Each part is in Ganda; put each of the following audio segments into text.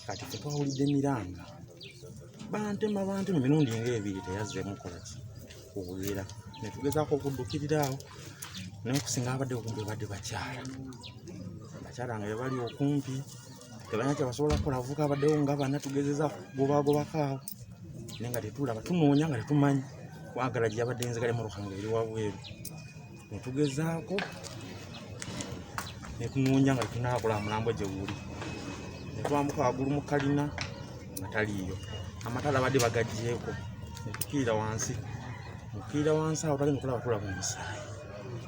kati ffe twawulidde emiranga bantema emirundi ng'ebiri teyazzeemu kola ki kuwulira ne tugezaako okuddukirira awo naye okusinga abadde okumpi badde bakyala nga bebali okumpi tebanya kyebasobola kukola avuka abaddewo nga bana tugezeza gobagobako awo naye nga tetulaba tunoonya nga tetumanyi kwagala gye yabadde enzigala emmotoka nga eri wabweru ne tugezaako ne tunoonya nga tetunaakola mulambo gye guli ne twambuka waggulu mu kalina nga taliiyo amatala badde bagaggyeko ne tukiira wansi awo tagenda okulaba tulaba omusaayi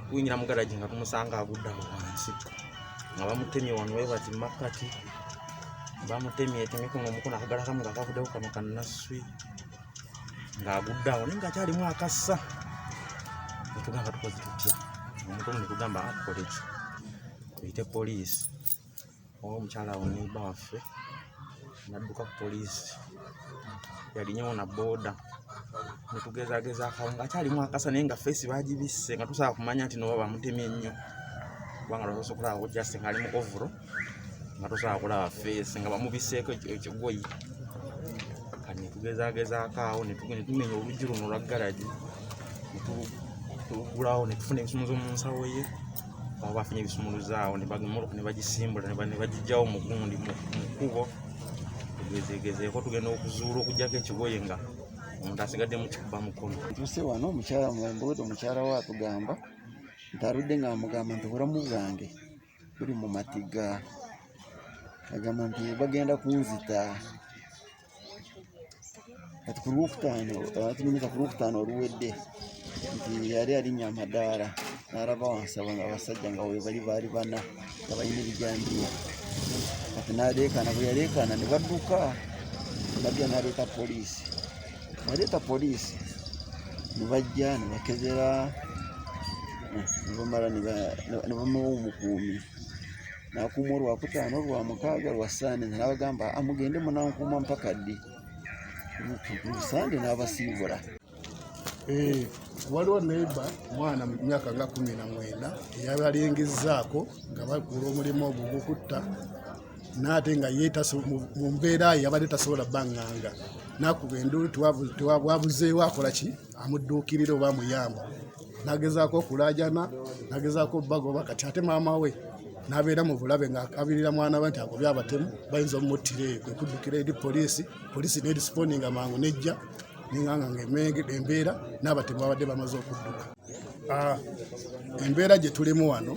tuyingira mu garagi nga tumusanga agudde awo wansi nga bamutemye wano we bati makkati bamutemye emikono omukono akagala kamu nga kavuddewo kano kannaswi ng'agudde awo naye ng'akyalimu akassa ne tugamba tukoze tutya omukono ne tugamba akole ki tuyite poliisi oba omukyala awo neiba waffe nadduka ku poliisi yalinyewo na booda ne tugezagezaako awo ng'akyalimu akassa naye nga feesi baagibisse nga tusobola kumanya nti noba bamutemye ennyo kubanga lwasoose okulabako just ng'ali mu ovulo nga tosobola kulaba feesi nga bamubisseeko ekigoyi kati ne tugezagezaako awo ne tumenya oluggi luno olwa garagi netugulawo ne tufuna ebisumuluzo mu nsawo ye awo bafunye ebisumuluzo awo emmotoka ne bagisimbula ne bagijjawo mu gundi mu kkubo tugezegezeeko tugenda okuzuula okugjako ekigoye nga omuntu asigadde mu kikuba mukono. Tuuse wano omukyala mwembuudo omukyala we atugamba nti aludde ng'amugamba nti obulamu bwange buli mu matiga agamba nti bagenda kunzita kati ku lwokutaano oluwedde nti yali alinnya amadaala n'alaba wansi abasajja nga we baali bana nga balina ebijambiya kati n'aleekaana bwe yaleekaana ne badduka nabya n'aleeta poliisi ne bajja ne bakezera ne bamala ne bamuwa omukuumi n'akuuma olwakutaano olwamukaaga lwasaande n'abagamba amugende munankuuma mpaka ddi lusande n'abasiibula. Waliwo neiba mwana mu myaka nga 19 eyabalingizaako nga bakola omulimu ogwo gw'okutta n'ate nga mu mbeera yabadde tasobola banganga n'akuba enduulu tewabwabuzeewo akola ki amudduukirira oba amuyamba n'agezaako okulaajana n'agezaako bagoba kati ate maama we n'abeera mu bulabe ng'akabirira mwana we nti agobye abatemu bayinza omumuttira eyo kwe kuddukira eri poliisi n'erisipondinga mangu nejja ninganga embeera n'abatemu babadde bamaze okudduka. Embeera gye tulimu wano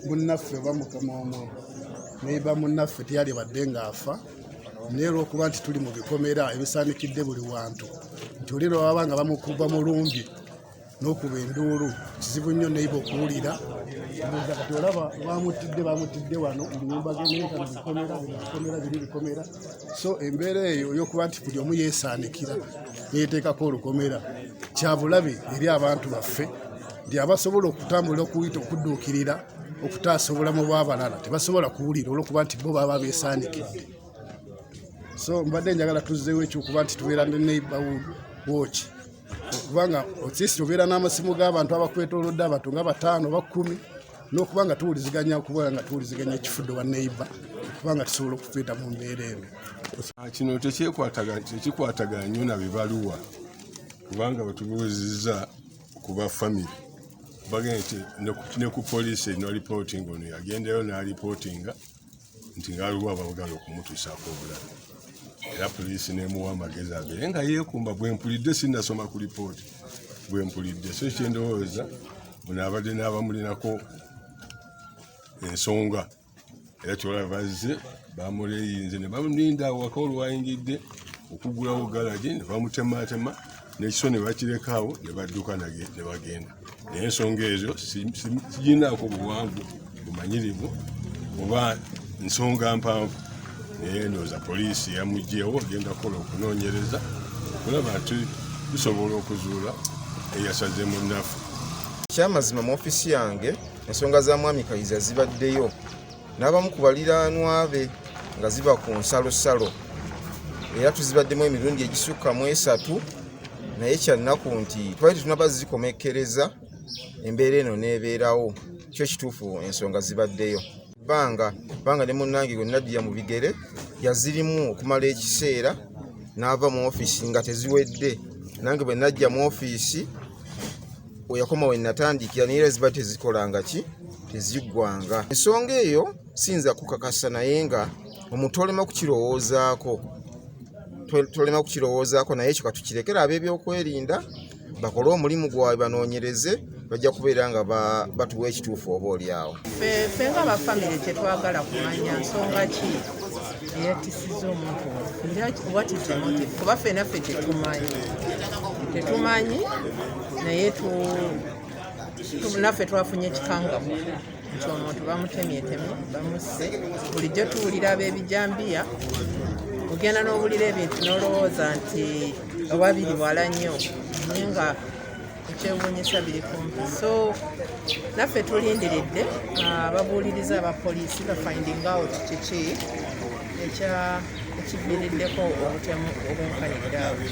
munnaffe oba mukama omwo neiba munnaffe teyali badde ng'afa naye olw'okuba nti tuli mu bikomera ebisaanikidde buli wantu nti oli lwababa nga bamukuba mu lumbi n'okuba enduulu kizibu nnyo neiba okuwulira kati olaba bamutidde wano munyumba genebikomera biri bikomera so embeera eyo ey'okuba nti buli omu yeesaanikira neyeteekako olukomera kyabulabe eri abantu baffe nti abasobola okutambula okuyita okudduukirira okutaasa obulamu bw'abalala tebasobola kuwulira olw'okuba nti bo baba beesaanikidde. So mbadde njagala tuzzeewo ekyokuba nti tubeera ne neighborhood watch okubanga otsisi tubeera n'amasimu g'abantu abakwetoolodde abantu nga 5 oba 10 n'okuba nga tuwuliziganya ekifudde wa neighbor kubanga tusobola okufeeta mu mbeera eno. Kino tekikwatagana nnyo na bibaluwa kubanga batubuuzizza kuba family bagenda nti ne ku poliisi no reporting ono yagendayo n'alipootinga nti ng'aliwo abagala okumutuusaako obulabe era poliisi nemuwa amagezi abere nga yeekumba bwempulidde sinnasoma ku lipooti bwempulidde so kyendowooza buno abadde n'abamulinako ensonga era kyolaba bazze bamuleyinze ne bamulinda awaka olwayingidde okugulawo galagi ne bamutematema n'ekiso ne bakirekaawo ne badduka ne bagenda naye ensonga ezo siginaako buwanvu bumanyirivu oba nsonga mpanvu naye ndowooza poliisi yamugyewo agenda kukola okunoonyereza okulaba nti tusobola okuzuula eyasaze munnaffe. Kyamazima mu ofiisi yange ensonga za mwami Kayiza zibaddeyo n'abamu ku baliraanwa be nga ziba ku nsalosalo era tuzibaddemu emirundi egisukka mu 3 naye kyannaku nti twali tetunaba zikomekkereza embeera eno n'ebeerawo kyo kituufu ensonga zibaddeyo. bbanga ne munnange gwe Nadia mu bigere yazirimu okumala ekiseera n'ava mu ofiisi nga teziwedde. Nange bwe najja mu ofiisi oyakoma we natandikira naye era ziba tezikolanga ki teziggwanga. Ensonga eyo siyinza kukakasa naye nga omuntu tolema kukirowoozaako naye ekyo katukirekera ab'ebyokwerinda bakole omulimu gwabwe banoonyereze bajja kubeera nga batuwa ekituufu oba oliawo. Ffe nga bafamire tetwagala kumanya nsonga ki eyatisiza omuntu what is the motive kuba ffe naffe tetumanyi naye naffe twafunye ekikangamu nti omuntu bamutemyetemye bamusse. Bulijjo tuwulira ab'ebijambiya ogenda n'owulira ebintu n'olowooza nti babiri wala nnyo naye nga ekyewuunyisa biri kumpi. So naffe tulindiridde ababuuliriza abapoliisi bafinding out kiki ekiviiriddeko obutemu obwenkanirira awo.